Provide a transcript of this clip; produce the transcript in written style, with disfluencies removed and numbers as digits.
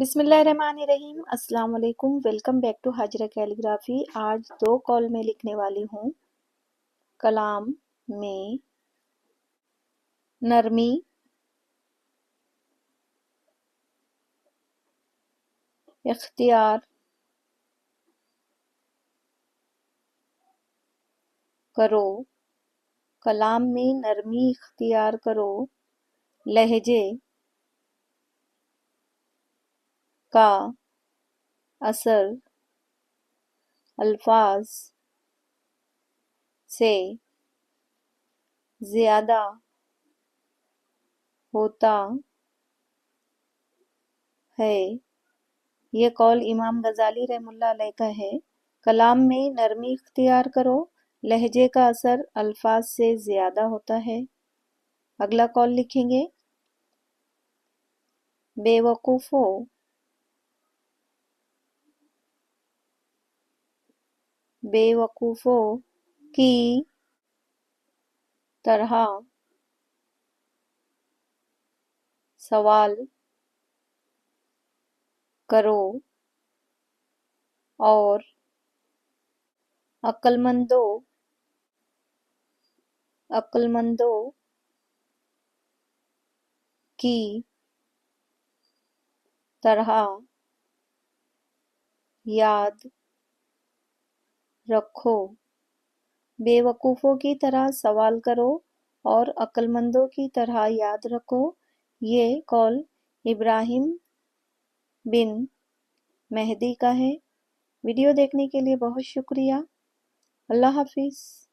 بسم اللہ الرحمن الرحیم۔ السلام علیکم، welcome back to Hajra calligraphy. آج 2 کال میں لکھنے والی ہوں۔ کلام میں نرمی، اختیار کرو۔ کلام میں نرمی اختیار کرو۔ لہجے کا اثر الفاظ سے زیادہ ہوتا ہے۔ یہ قول امام غزالی رحمہ اللہ علیہ کا ہے۔ کلام میں نرمی اختیار کرو، لہجے کا اثر الفاظ سے زیادہ ہوتا ہے۔ اگلا قول لکھیں گے۔ بے وقوفوں کی طرح سوال کرو اور عقل مندوں کی طرح یاد رکھو۔ بے وقوفوں کی طرح سوال کرو اور عقل مندوں کی طرح یاد رکھو۔ یہ قول ابراہیم بن مہدی کا ہے۔ ویڈیو دیکھنے کے لیے بہت شکریہ۔ اللہ حافظ۔